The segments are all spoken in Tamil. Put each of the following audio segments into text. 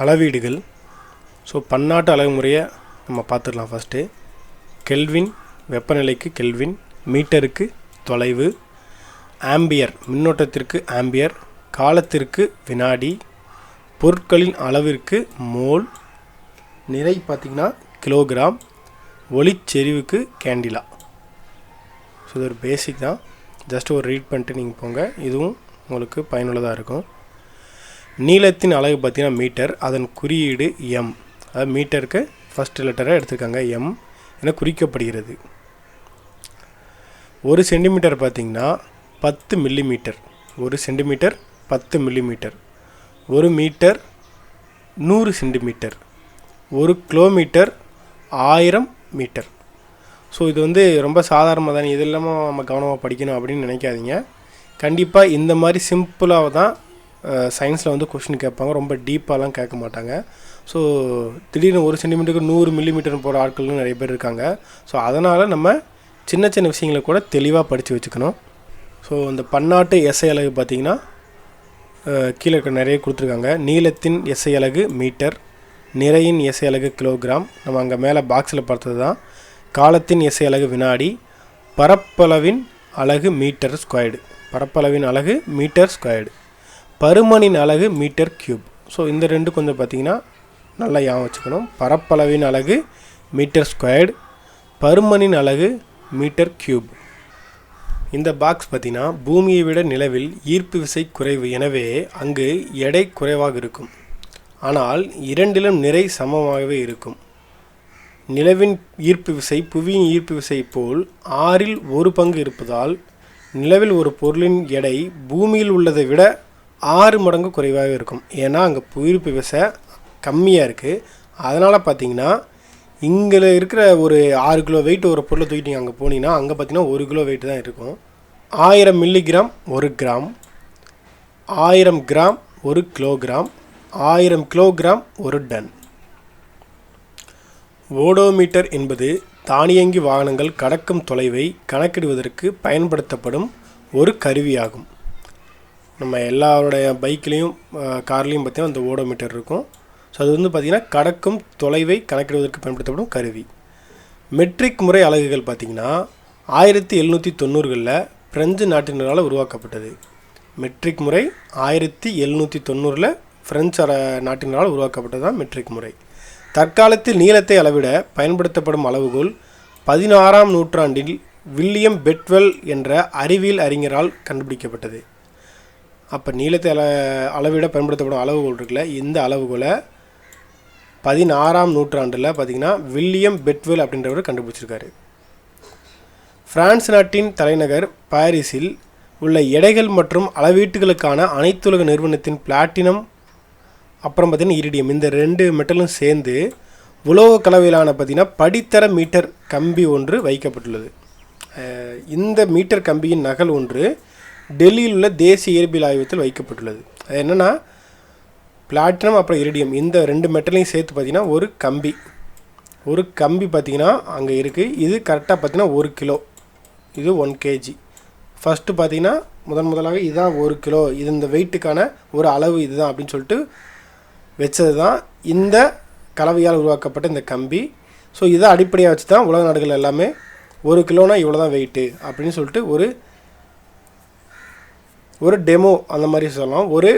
அளவீடுகள். ஸோ பன்னாட்டு அளவு முறையை நம்ம பார்த்துடலாம். ஃபஸ்ட்டு கெல்வின், வெப்பநிலைக்கு கெல்வின், மீட்டருக்கு தொலைவு, ஆம்பியர் மின்னோட்டத்திற்கு ஆம்பியர், காலத்திற்கு வினாடி, பொருட்களின் அளவிற்கு மோல், நிறை பார்த்திங்கன்னா கிலோகிராம், ஒளிச்செறிவுக்கு கேண்டிலா. ஸோ இது ஒரு பேசிக் தான். ஜஸ்ட் ஒரு ரீட் பண்ணிட்டு நீங்கள் போங்க, இதுவும் உங்களுக்கு பயனுள்ளதாக இருக்கும். நீளத்தின் அளவு பார்த்திங்கன்னா மீட்டர், அதன் குறியீடு எம். அதாவது மீட்டருக்கு ஃபஸ்ட் லெட்டரை எடுத்துருக்காங்க எம் என குறிக்கப்படுகிறது. 1 சென்டிமீட்டர் பார்த்திங்கன்னா 10 millimetre. 1 centimetre 10 millimetre. 1 metre 100 centimetre. 1 kilometre 1000 metre. So இது வந்து ரொம்ப சாதாரணமாக தானே, இது இல்லாமல் நம்ம கவனமாக படிக்கணும் அப்படின்னு நினைக்காதீங்க. கண்டிப்பாக இந்த மாதிரி சிம்பிளாக தான் சயின்ஸில் வந்து கொஷின் கேட்பாங்க, ரொம்ப டீப்பாலாம் கேட்க மாட்டாங்க. ஸோ திடீர்னு 1 சென்டிமீட்டருக்கு 100 மில்லிமீட்டர் போகிற ஆட்களும் நிறைய பேர் இருக்காங்க. ஸோ அதனால் நம்ம சின்ன சின்ன விஷயங்களை கூட தெளிவாக படித்து வச்சுக்கணும். ஸோ இந்த பன்னாட்டு எஸ்ஐ அலகு பார்த்திங்கன்னா கீழே நிறைய கொடுத்துருக்காங்க. நீளத்தின் எஸ்ஐ அலகு மீட்டர், நிறையின் எஸ்ஐ அலகு கிலோகிராம், நம்ம அங்கே மேலே பாக்ஸில் பார்த்தது தான். காலத்தின் எஸ்ஐ அலகு வினாடி, பரப்பளவின் அலகு மீட்டர் ஸ்கொயர்டு, பரப்பளவின் அலகு மீட்டர் ஸ்கொயர்டு, பருமனின் அலகு மீட்டர் கியூப். ஸோ இந்த ரெண்டு கொஞ்சம் பார்த்திங்கன்னா நல்லா ஞாபகம் வச்சுக்கணும். பரப்பளவின் அலகு மீட்டர் ஸ்கொயர்டு, பருமனின் அலகு மீட்டர் கியூப். இந்த பாக்ஸ் பார்த்திங்கன்னா பூமியை விட நிலவில் ஈர்ப்பு விசை குறைவு, எனவே அங்கு எடை குறைவாக இருக்கும். ஆனால் இரண்டிலும் நிறை சமமாகவே இருக்கும். நிலவின் ஈர்ப்பு விசை புவியின் ஈர்ப்பு விசை போல் 6இல் 1 பங்கு இருப்பதால் நிலவில் ஒரு பொருளின் எடை பூமியில் உள்ளதை விட 6 மடங்கு குறைவாக இருக்கும். ஏன்னா அங்கே ஈர்ப்பு விசை கம்மியாக இருக்குது. அதனால் பார்த்திங்கன்னா இங்கே இருக்கிற ஒரு 6 கிலோ வெயிட் ஒரு பொருளை தூக்கிட்டு அங்கே போனீங்கன்னா அங்கே பார்த்திங்கன்னா 1 கிலோ வெயிட் தான் இருக்கும். 1000 milligram 1 gram, 1000 gram 1 kilogram, 1000 kilogram 1 ton. Odometer என்பது தானியங்கி வாகனங்கள் கடக்கும் தொலைவை கணக்கிடுவதற்கு பயன்படுத்தப்படும் ஒரு கருவியாகும். நம்ம எல்லாருடைய பைக்லேயும் கார்லேயும் பார்த்திங்கன்னா அந்த ஓடோமீட்டர் இருக்கும். ஸோ அது வந்து பார்த்திங்கன்னா கடக்கும் தொலைவை கணக்கிடுவதற்கு பயன்படுத்தப்படும் கருவி. மெட்ரிக் முறை அலகுகள் பார்த்திங்கன்னா 1790களில் பிரெஞ்சு நாட்டினரால் உருவாக்கப்பட்டது. மெட்ரிக் முறை 1790ல் பிரெஞ்சு நாட்டினரால் உருவாக்கப்பட்டது தான் மெட்ரிக் முறை. தற்காலத்தில் நீளத்தை அளவிட பயன்படுத்தப்படும் அளவுகோல் 16ஆம் நூற்றாண்டில் வில்லியம் பெட்வெல் என்ற அறிவியல் அறிஞரால் கண்டுபிடிக்கப்பட்டது. அப்போ நீளத்தை அளவிட பயன்படுத்தப்படும் அளவுகோல் இருக்குல்ல, இந்த அளவுகோலை 16ஆம் நூற்றாண்டில் பார்த்திங்கன்னா வில்லியம் பெட்வெல் அப்படின்றவர் கண்டுபிடிச்சிருக்காரு. பிரான்ஸ் நாட்டின் தலைநகர் பாரிஸில் உள்ள எடைகள் மற்றும் அளவீட்டுகளுக்கான அனைத்துலக நிறுவனத்தின் பிளாட்டினம் அப்புறம் பார்த்திங்கன்னா இரிடியம், இந்த 2 மெட்டலும் சேர்ந்து உலோக கலவையிலான பார்த்திங்கன்னா படித்தர மீட்டர் கம்பி ஒன்று வைக்கப்பட்டுள்ளது. இந்த மீட்டர் கம்பியின் நகல் ஒன்று டெல்லியில் உள்ள தேசிய இயற்பியல் ஆய்வகத்தில் வைக்கப்பட்டுள்ளது. அது என்னென்னா பிளாட்டினம் அப்புறம் இரிடியம் இந்த 2 மெட்டலையும் சேர்த்து பார்த்திங்கன்னா ஒரு கம்பி பார்த்திங்கன்னா அங்கே இருக்குது. இது கரெக்டாக பார்த்திங்கன்னா 1 கிலோ, இது 1 kg. ஃபஸ்ட்டு பார்த்திங்கன்னா முதலாக இதுதான் 1 கிலோ, இது இந்த வெயிட்டுக்கான ஒரு அளவு இதுதான் அப்படின்னு சொல்லிட்டு வச்சது தான் இந்த கலவையால் உருவாக்கப்பட்ட இந்த கம்பி. ஸோ இதை அடிப்படையாக வச்சு தான் உலக நாடுகள் எல்லாமே 1 கிலோனா இவ்வளோ தான் வெயிட்டு அப்படின்னு சொல்லிட்டு ஒரு டெமோ அந்த மாதிரி சொல்லலாம், ஒரு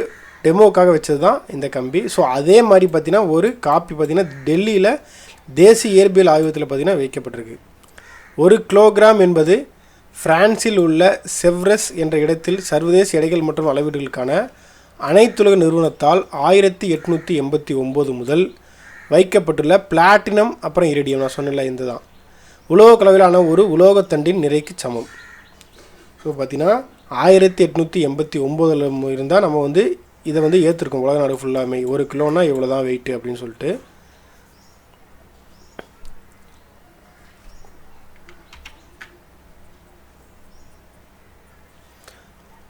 டெமோக்காக வச்சது தான் இந்த கம்பி. ஸோ அதே மாதிரி பார்த்திங்கன்னா ஒரு காப்பி பார்த்திங்கன்னா டெல்லியில் தேசிய இயற்பியல் ஆய்வகத்தில் பார்த்திங்கன்னா வைக்கப்பட்டிருக்கு. 1 கிலோகிராம் என்பது பிரான்சில் உள்ள செவ்ரஸ் என்ற இடத்தில் சர்வதேச எடைகள் மற்றும் அளவீடுகளுக்கான அனைத்துலக நிறுவனத்தால் 1889 முதல் வைக்கப்பட்டுள்ள பிளாட்டினம் அப்புறம் இரிடியம், நான் சொன்னல இந்த தான் உலோக கலவையிலான ஒரு உலோகத்தண்டின் நிறைக்கு சமம். ஸோ பார்த்திங்கன்னா 1889 இருந்தால் நம்ம வந்து இதை வந்து ஏற்றிருக்கோம் உலக நாடு ஃபுல்லாமே. 1 கிலோனா இவ்வளோ தான் வெயிட்டு அப்படின்னு சொல்லிட்டு.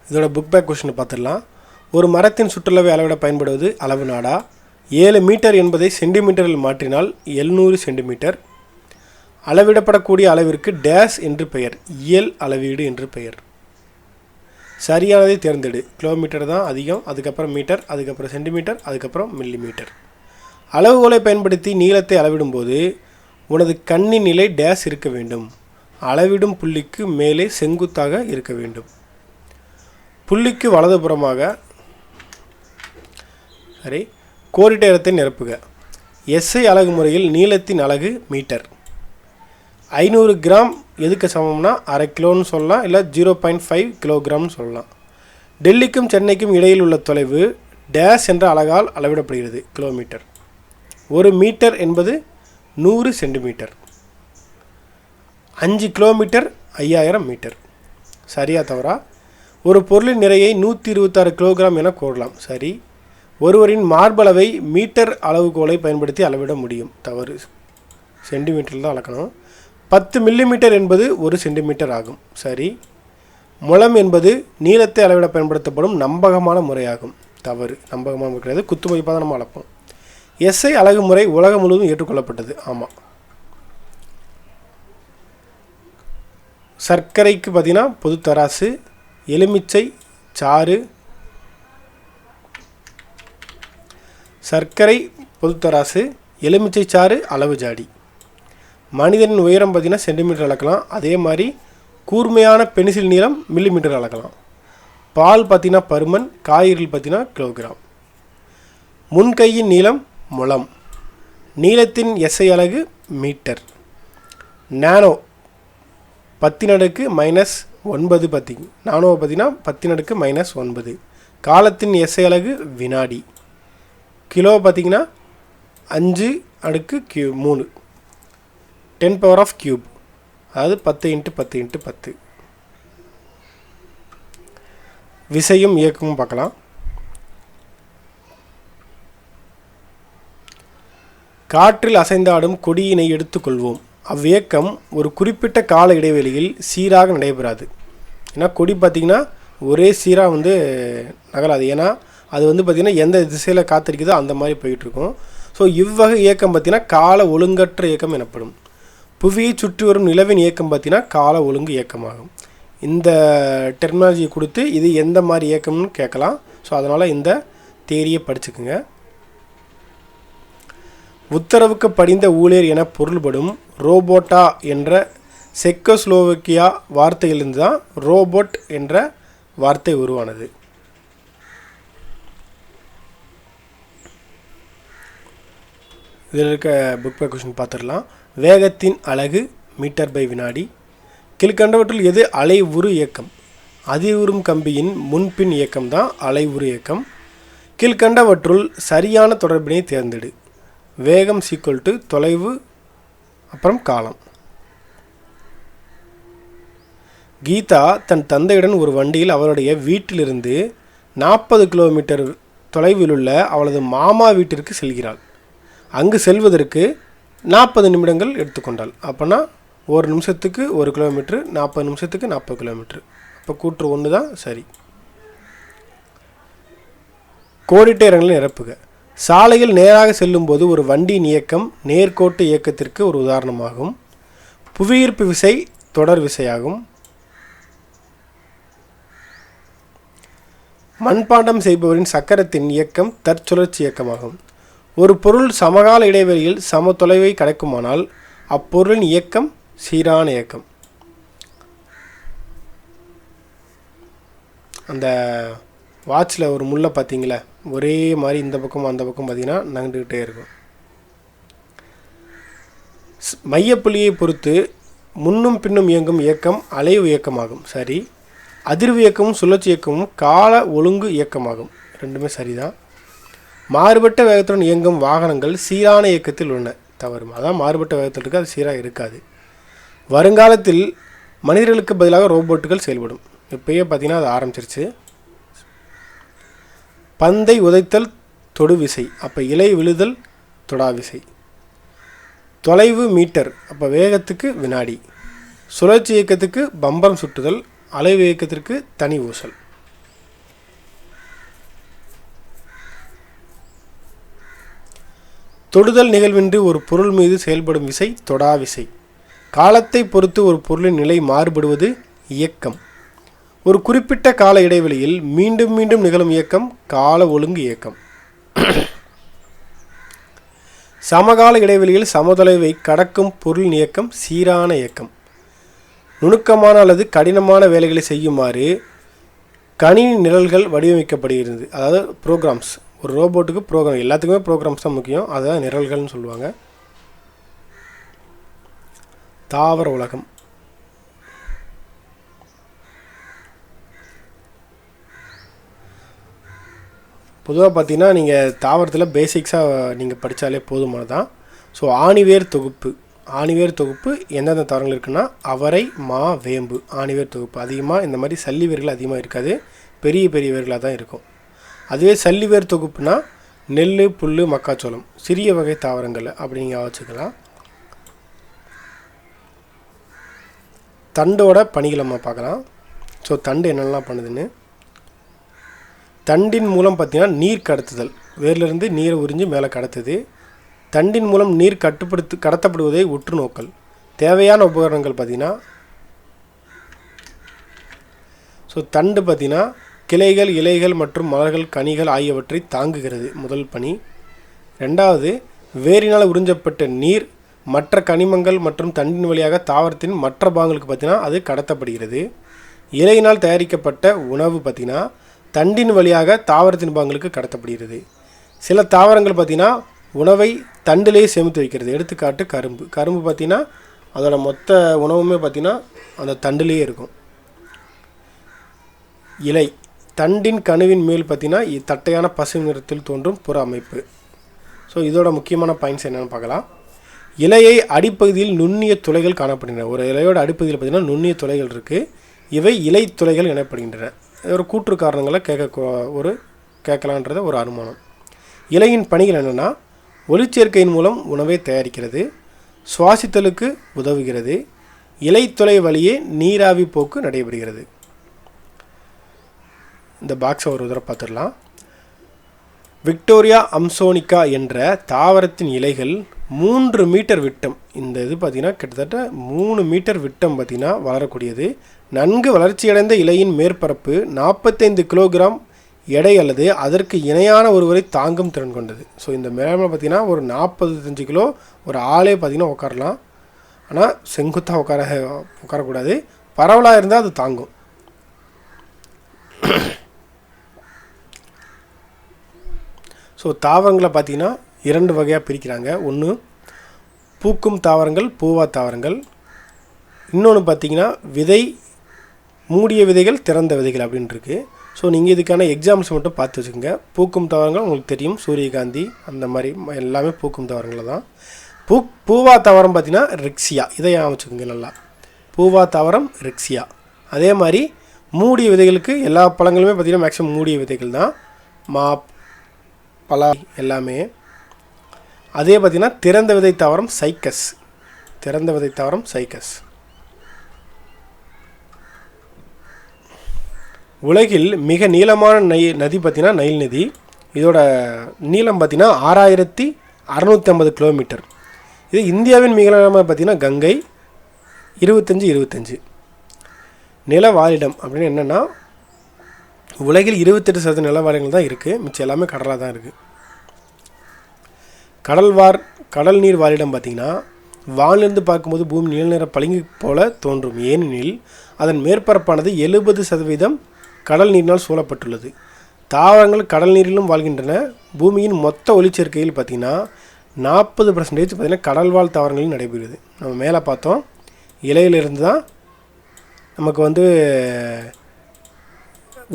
இதோட புக் பேக் கொஸ்டின் பார்த்துடலாம். ஒரு மரத்தின் சுற்றளவை அளவிட பயன்படுவது அளவு நாடா? 7 மீட்டர் என்பதை சென்டிமீட்டரில் மாற்றினால் 700 சென்டிமீட்டர். அளவிடப்படக்கூடிய அளவிற்கு டேஸ் என்று பெயர், இயல் அளவீடு என்று பெயர். சரியானதை தேர்ந்தெடு. கிலோமீட்டர் தான் அதிகம், அதுக்கப்புறம் மீட்டர், அதுக்கப்புறம் சென்டிமீட்டர், அதுக்கப்புறம் மில்லிமீட்டர். அளவுகோலை பயன்படுத்தி நீளத்தை அளவிடும்போது உனது கண்ணின் நிலை டேஸ் இருக்க வேண்டும். அளவிடும் புள்ளிக்கு மேலே செங்குத்தாக இருக்க வேண்டும். புள்ளிக்கு வலதுபுறமாக சரி கோடிட்ட இடத்தை நிரப்புக. எஸ்ஐ அலகு முறையில் நீளத்தின் அலகு மீட்டர். 500 கிராம் எதுக்கு சமம்னா அரை கிலோன்னு சொல்லலாம், இல்லை 0.5 கிலோகிராம்னு சொல்லலாம். டெல்லிக்கும் சென்னைக்கும் இடையில் உள்ள தொலைவு டேஸ் என்ற அலகால் அளவிடப்படுகிறது, கிலோமீட்டர். ஒரு மீட்டர் என்பது 100 சென்டிமீட்டர். 5 kilometre 5000 metre. சரியா தவறா? ஒரு பொருளின் நிறையை 126 கிலோகிராம் என கூறலாம். சரி. ஒருவரின் மார்பளவை மீட்டர் அளவுகோலை பயன்படுத்தி அளவிட முடியும். தவறு. சென்டிமீட்டரில் தான் அளக்கணும். 10 மில்லிமீட்டர் என்பது 1 சென்டிமீட்டர் ஆகும். சரி. முழம் என்பது நீளத்தை அளவிட பயன்படுத்தப்படும் நம்பகமான முறையாகும். தவறு. நம்பகமான முறை கிடையாது, குத்து மதிப்பாக தான் நம்ம அளப்போம். எஸ்ஐ அலகு முறை உலகம் முழுவதும் ஏற்றுக்கொள்ளப்பட்டது. ஆமாம். சர்க்கரைக்கு பார்த்தீங்கன்னா பொது தராசு, எலுமிச்சை சாறு, சர்க்கரை பொது தராசு, எலுமிச்சை சாறு அளவு ஜாடி. மனிதனின் உயரம் பார்த்திங்கன்னா சென்டிமீட்டர் அளக்கலாம். அதே மாதிரி கூர்மையான பென்சில் நீளம் மில்லிமீட்டர் அளக்கலாம். பால் பார்த்திங்கன்னா பருமன், காய்கறிகள் பார்த்திங்கன்னா கிலோகிராம். முன்கையின் நீளம் முழம். நீளத்தின் எஸ்ஐ அலகு மீட்டர். நானோ 10⁻⁻9 பார்த்திங்க. நானோ பார்த்திங்கன்னா 10⁻⁻9. காலத்தின் எஸ்ஐ அலகு வினாடி. கிலோ பார்த்திங்கன்னா 5⁻³ 10 பவர் ஆஃப் கியூப், அதாவது 10 × 10 × 10. விசையும் இயக்கமும் பார்க்கலாம். காற்றில் அசைந்தாடும் கொடியினை எடுத்துக்கொள்வோம். அவ்வியக்கம் ஒரு குறிப்பிட்ட கால இடைவெளியில் சீராக நடைபெறாது. ஏன்னா கொடி பார்த்திங்கன்னா ஒரே சீராக நகராது. ஏன்னா அது பார்த்திங்கன்னா எந்த திசையில் காத்திருக்குதோ அந்த மாதிரி போயிட்டுருக்கும். ஸோ இவ்வகை இயக்கம் பார்த்திங்கன்னா கால ஒழுங்கற்ற இயக்கம் எனப்படும். புவியை சுற்றி வரும் நிலவின் இயக்கம் பார்த்திங்கன்னா கால ஒழுங்கு இயக்கமாகும். இந்த டெர்மினாலஜியை கொடுத்து இது எந்த மாதிரி இயக்கம்னு கேட்கலாம். ஸோ அதனால் இந்த தேரியை படிச்சுக்குங்க. உத்தரவுக்கு படிந்த ஊழியர் என பொருள்படும் ரோபோட்டா என்ற செக்கோஸ்லோவேக்கியா வார்த்தையிலிருந்து தான் ரோபோட் என்ற வார்த்தை உருவானது. இதில் இருக்க புக் பை கொஷின் பார்த்துடலாம். வேகத்தின் அலகு மீட்டர் பை வினாடி. கீழ்கண்டவற்றில் எது அலைவுறு இயக்கம்? அதிர்வுறும் கம்பியின் முன்பின் இயக்கம் தான் அலைவுறு இயக்கம். கீழ்கண்டவற்றுள் சரியான தொடர்பினை தேர்ந்தெடு. வேகம் = தொலைவு அப்புறம் காலம். கீதா தன் தந்தையுடன் ஒரு வண்டியில் அவருடைய வீட்டிலிருந்து 40 கிலோமீட்டர் தொலைவிலுள்ள அவளது மாமா வீட்டிற்கு செல்கிறாள். அங்கு செல்வதற்கு 40 நிமிடங்கள் எடுத்துக்கொண்டாள். அப்போனா 1 நிமிஷத்துக்கு 1 கிலோமீட்ரு, 40 நிமிஷத்துக்கு 40 கிலோமீட்ரு. அப்போ கூற்று 1 தான் சரி. கோடிட்ட இடங்களை நிரப்புக. சாலையில் நேராக செல்லும்போது ஒரு வண்டியின் இயக்கம் நேர்கோட்டு இயக்கத்திற்கு ஒரு உதாரணமாகும். புவியீர்ப்பு விசை தொடர் விசையாகும். மண்பாண்டம் செய்பவரின் சக்கரத்தின் இயக்கம் தற்சுழற்சி இயக்கமாகும். ஒரு பொருள் சமகால இடைவெளியில் சம தொலைவை கடக்குமானால் அப்பொருளின் இயக்கம் சீரான இயக்கம். அந்த வாட்சில் ஒரு முள்ளை பார்த்தீங்களா, ஒரே மாதிரி இந்த பக்கம் அந்த பக்கம் பார்த்தீங்கன்னா நகண்டுக்கிட்டே இருக்கும். மையப்புள்ளியை பொறுத்து முன்னும் பின்னும் இயங்கும் இயக்கம் அலைவு இயக்கமாகும். சரி. அதிர்வு இயக்கமும் சுழற்சி இயக்கமும் கால ஒழுங்கு இயக்கமாகும். ரெண்டுமே சரிதான். மாறுபட்ட வேகத்துடன் இயங்கும் வாகனங்கள் சீரான இயக்கத்தில் உள்ளன. தவறு. அதான் மாறுபட்ட வேகத்தில் இருக்குது, அது சீராக இருக்காது. வருங்காலத்தில் மனிதர்களுக்கு பதிலாக ரோபோட்டுகள் செயல்படும். இப்போயே பார்த்திங்கன்னா அது ஆரம்பிச்சிருச்சு. பந்தை உதைத்தல் தொடு விசை, அப்போ இலை விழுதல் தொடா விசை. தொலைவு மீட்டர், அப்போ வேகத்துக்கு வினாடி. சுழற்சி இயக்கத்துக்கு பம்பரம் சுட்டுதல், அலைவு இயக்கத்திற்கு தனி ஊசல். தொடுதல் நிகழ்வின்றி ஒரு பொருள் மீது செயல்படும் விசை தொடா விசை. காலத்தை பொறுத்து ஒரு பொருளின் நிலை மாறுபடுவது இயக்கம். ஒரு குறிப்பிட்ட கால இடைவெளியில் மீண்டும் மீண்டும் நிகழும் இயக்கம் கால ஒழுங்கு இயக்கம். சமகால இடைவெளியில் சமதொலைவை கடக்கும் பொருள் இயக்கம் சீரான இயக்கம். நுணுக்கமான அல்லது கடினமான வேலைகளை செய்யுமாறு கணினி நிரல்கள் வடிவமைக்கப்படுகிறது. அதாவது ப்ரோக்ராம்ஸ். ஒரு ரோபோட்டுக்கு ப்ரோக்ராம், எல்லாத்துக்குமே ப்ரோக்ராம்ஸ் தான் முக்கியம். அதுதான் நிரல்கள்னு சொல்லுவாங்க. தாவர உலகம். பொதுவாக பார்த்தீங்கன்னா நீங்கள் தாவரத்தில் பேசிக்ஸாக நீங்கள் படித்தாலே போதுமானதான். ஸோ ஆணிவேர் தொகுப்பு. ஆணிவேர் தொகுப்பு எந்தெந்த தாவரங்கள் இருக்குன்னா அவரை, மா, வேம்பு. ஆணிவேர் தொகுப்பு அதிகமாக இந்த மாதிரி சல்லி வேர்கள் அதிகமாக இருக்காது, பெரிய பெரிய வேர்களாக தான் இருக்கும். அதுவே சல்லிவேர் தொகுப்புனா நெல், புல், மக்காச்சோளம், சிறிய வகை தாவரங்கள் அப்படி நீங்கள் வச்சுக்கலாம். தண்டோட பணிகளை நம்ம பார்க்கலாம். ஸோ தண்டு என்னென்னலாம் பண்ணுதுன்னு. தண்டின் மூலம் பார்த்திங்கன்னா நீர் கடத்துதல். வேர்லேருந்து நீரை உறிஞ்சி மேலே கடத்துது. தண்டின் மூலம் நீர் கடத்தப்படுவதை உற்று நோக்கல். தேவையான உபகரணங்கள் பார்த்திங்கன்னா ஸோ தண்டு பார்த்திங்கன்னா கிளைகள், இலைகள் மற்றும் மலர்கள், கனிகள் ஆகியவற்றை தாங்குகிறது. முதல் பணி. ரெண்டாவது, வேரினால் உறிஞ்சப்பட்ட நீர் மற்ற கனிமங்கள் மற்றும் தண்டின் வழியாக தாவரத்தின் மற்ற பாகங்களுக்கு பார்த்திங்கன்னா அது கடத்தப்படுகிறது. இலையினால் தயாரிக்கப்பட்ட உணவு பார்த்திங்கன்னா தண்டின் வழியாக தாவரத்தின் பாகங்களுக்கு கடத்தப்படுகிறது. சில தாவரங்கள் பார்த்திங்கன்னா உணவை தண்டிலேயே சேமித்து வைக்கிறது. எடுத்துக்காட்டு கரும்பு. கரும்பு பார்த்திங்கன்னா அதோட மொத்த உணவுமே பார்த்திங்கன்னா அந்த தண்டிலேயே இருக்கும். இலை. தண்டின் கணுவின் மேல் பார்த்திங்கன்னா தட்டையான பசு நிறத்தில் தோன்றும் புற அமைப்பு. ஸோ இதோட முக்கியமான பாயிண்ட்ஸ் என்னென்னு பார்க்கலாம். இலையை அடிப்பகுதியில் நுண்ணிய துளைகள் காணப்படுகின்றன. ஒரு இலையோட அடிப்பகுதியில் பார்த்திங்கன்னா நுண்ணிய துளைகள் இருக்குது. இவை இலை துளைகள் எனப்படுகின்றன. ஒரு கூற்று காரணங்களை கேட்கலான்றத ஒரு அனுமானம். இலையின் பணிகள் என்னென்னா ஒளிச்சேர்க்கையின் மூலம் உணவை தயாரிக்கிறது, சுவாசித்தலுக்கு உதவுகிறது, இலைத்துளை வழியே நீராவி போக்கு நடைபெறுகிறது. இந்த பாக்ஸை ஒரு தடவை பார்த்துடலாம். விக்டோரியா அம்சோனிகா என்ற தாவரத்தின் இலைகள் 3 மீட்டர் விட்டம். இந்த இது பார்த்திங்கன்னா கிட்டத்தட்ட 3 மீட்டர் விட்டம் பார்த்திங்கன்னா வளரக்கூடியது. நன்கு வளர்ச்சியடைந்த இலையின் மேற்பரப்பு 45 கிலோகிராம் எடை அல்லது அதற்கு இணையான ஒருவரை தாங்கும் திறன் கொண்டது. ஸோ இந்த மேலே பார்த்திங்கன்னா ஒரு 45 கிலோ ஒரு ஆளே பார்த்திங்கன்னா உட்காரலாம். ஆனால் செங்குத்தாக உட்காரக்கூடாது. பரவலாக இருந்தால் அது தாங்கும். ஸோ தாவரங்களை பார்த்திங்கன்னா 2 வகையாக பிரிக்கிறாங்க. ஒன்று பூக்கும் தாவரங்கள், பூவா தாவரங்கள். இன்னொன்று பார்த்திங்கன்னா விதை, மூடிய விதைகள், திறந்த விதைகள் அப்படின்னு இருக்குது. ஸோ நீங்கள் இதுக்கான எக்ஸாம்பிள்ஸ் மட்டும் பார்த்து வச்சுக்கோங்க. பூக்கும் தாவரங்கள் உங்களுக்கு தெரியும், சூரியகாந்தி அந்த மாதிரி எல்லாமே பூக்கும் தாவரங்கள் தான். பூவா தாவரம் பார்த்திங்கன்னா ரிக்ஸியா. இதை வச்சுக்கோங்க நல்லா. பூவா தாவரம் ரிக்ஸியா. அதே மாதிரி மூடிய விதைகளுக்கு எல்லா பழங்களுமே பார்த்திங்கன்னா மேக்ஸிமம் மூடிய விதைகள் தான். மா, பலா எல்லாமே. அதே பார்த்திங்கன்னா திறந்த விதை தாவரம் சைக்கஸ். திறந்த விதை தாவரம் சைக்கஸ். உலகில் மிக நீளமான நதி பார்த்திங்கன்னா நைல் நதி. இதோட நீளம் பார்த்திங்கன்னா 6650 கிலோமீட்டர். இது இந்தியாவின் மிக நீளமாக பார்த்திங்கன்னா கங்கை 25. நில வாழிடம் அப்படின்னு என்னென்னா உலகில் 28% நிலவாழிடங்கள் தான் இருக்குது. மிச்சம் எல்லாமே கடலாக தான் இருக்குது. கடல் நீர் வாழிடம் பார்த்திங்கன்னா வானிலிருந்து பார்க்கும்போது பூமி நீல நிற பளிங்கு போல தோன்றும். ஏனெனில் அதன் மேற்பரப்பானது 70% கடல் நீரினால் சூழப்பட்டுள்ளது. தாவரங்கள் கடல் நீரிலும் வாழ்கின்றன. பூமியின் மொத்த ஒளிச்சேர்க்கையில் பார்த்திங்கன்னா 40% பார்த்திங்கன்னா கடல்வாழ் தாவரங்களில் நடைபெறுகிறது. நம்ம மேலே பார்த்தோம், இலையிலிருந்து தான் நமக்கு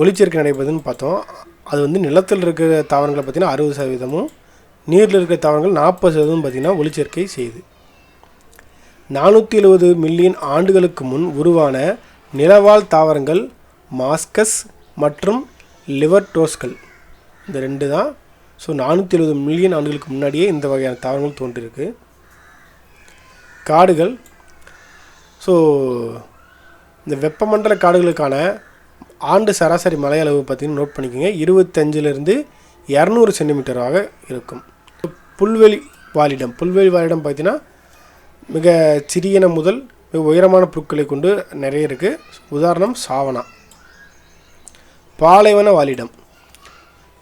ஒளிச்சேர்க்கை நடைபெறுதுன்னு பார்த்தோம். அது நிலத்தில் இருக்கிற தாவரங்களை பார்த்திங்கன்னா 60%, நீரில் இருக்கிற தாவரங்கள் 40% பார்த்திங்கன்னா ஒளிச்சேர்க்கை செய்யுது. 470 மில்லியன் ஆண்டுகளுக்கு முன் உருவான நிலவாழ் தாவரங்கள் மாஸ்கஸ் மற்றும் லிவர்டோஸ்கள். இந்த 2 தான். ஸோ 470 மில்லியன் ஆண்டுகளுக்கு முன்னாடியே இந்த வகையான தாவரங்கள் தோன்றிருக்கு. காடுகள். ஸோ இந்த வெப்பமண்டல காடுகளுக்கான ஆண்டு சராசரி மழை அளவு பார்த்திங்கன்னா நோட் பண்ணிக்கோங்க. 25லிருந்து 200 சென்டிமீட்டராக இருக்கும். புல்வெளி வாழிடம். புல்வெளி வாழிடம் பார்த்திங்கன்னா மிக சிறியன முதல் மிக உயரமான புற்களை கொண்டு நிறைய இருக்குது. உதாரணம் சாவனா. பாலைவன வாழிடம்.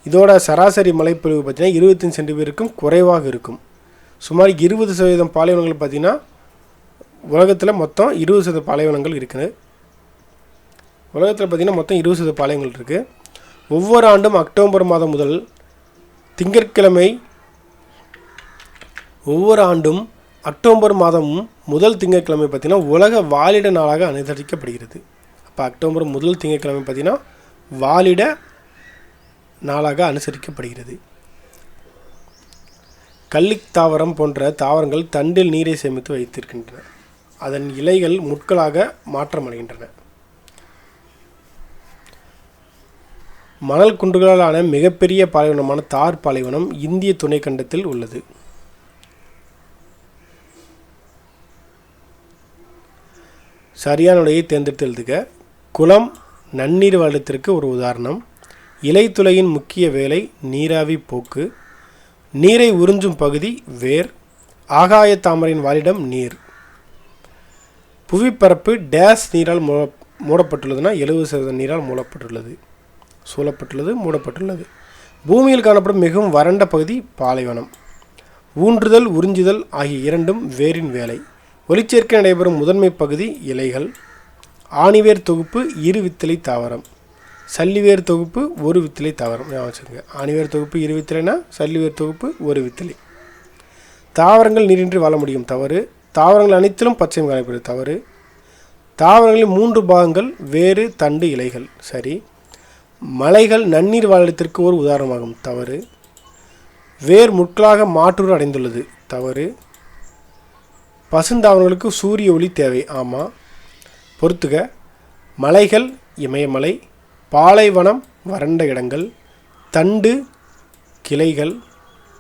இதோட சராசரி மழைப்பொழிவு பார்த்திங்கன்னா 25 சென்டிமீட்டருக்கும் குறைவாக இருக்கும். சுமார் 20% பாலைவனங்கள் பார்த்திங்கன்னா உலகத்தில் மொத்தம் 20% பாலைவனங்கள் இருக்குது. உலகத்தில் பார்த்திங்கன்னா மொத்தம் 20% பாலைவனங்கள் இருக்குது. ஒவ்வொரு ஆண்டும் அக்டோபர் மாதம் முதல் திங்கட்கிழமை முதல் திங்கட்கிழமை பார்த்திங்கன்னா உலக வாழிட நாளாக அனுசரிக்கப்படுகிறது. அப்போ அக்டோபர் முதல் திங்கட்கிழமை பார்த்திங்கன்னா வாழிட நாளாக அனுசரிக்கப்படுகிறது. கள்ளித் தாவரம் போன்ற தாவரங்கள் தண்டில் நீரை சேமித்து வைத்திருக்கின்றன. அதன் இலைகள் முட்களாக மாற்றமடைகின்றன. மணல் குன்றுகளாலான மிகப்பெரிய பாலைவனமான தார் பாலைவனம் இந்திய துணைக்கண்டத்தில் உள்ளது. சரியான விடையை தேர்ந்தெடுத்து எழுதுக. குளம் நன்னீர் வளத்திற்கு ஒரு உதாரணம். இலைத்துளையின் முக்கிய வேலை நீராவி போக்கு. நீரை உறிஞ்சும் பகுதி வேர். ஆகாய தாமரையின் வாழிடம் நீர். புவிப்பரப்பு டேஸ் நீரால் மூடப்பட்டுள்ளதுன்னா 70% நீரால் மூடப்பட்டுள்ளது. பூமியில் காணப்படும் மிகவும் வறண்ட பகுதி பாலைவனம். ஊன்றுதல் உறிஞ்சுதல் ஆகிய இரண்டும் வேரின் வேலை. ஒளிச்சேர்க்கை நடைபெறும் முதன்மை பகுதி இலைகள். ஆணிவேர் தொகுப்பு இரு வித்திலை தாவரம். சல்லிவேர் தொகுப்பு ஒரு வித்திலை தாவரம். வச்சுக்கோங்க, ஆணிவேர் தொகுப்பு இரு வித்திலைனா சல்லிவேர் தொகுப்பு ஒரு வித்திலை. தாவரங்கள் நீரின்றி வாழ முடியும். தவறு. தாவரங்கள் அனைத்திலும் பச்சையம் காணப்படுகிறது. தவறு. தாவரங்களில் 3 பாகங்கள் வேறு தண்டு இலைகள். சரி. மலைகள் நன்னீர் வாழிடத்திற்கு ஒரு உதாரணமாகும். தவறு. வேர் முட்களாக மாற்றூறு அடைந்துள்ளது. தவறு. பசுந்தாவரங்களுக்கு சூரிய ஒளி தேவை. ஆமாம். பொறுத்துக. மலைகள் இமயமலை. பாலைவனம் வறண்ட இடங்கள். தண்டு கிளைகள்.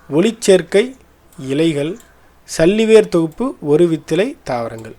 ஒளிச்சேர்க்கை இலைகள். சல்லிவேர் தொகுப்பு ஒரு வித்திலை தாவரங்கள்.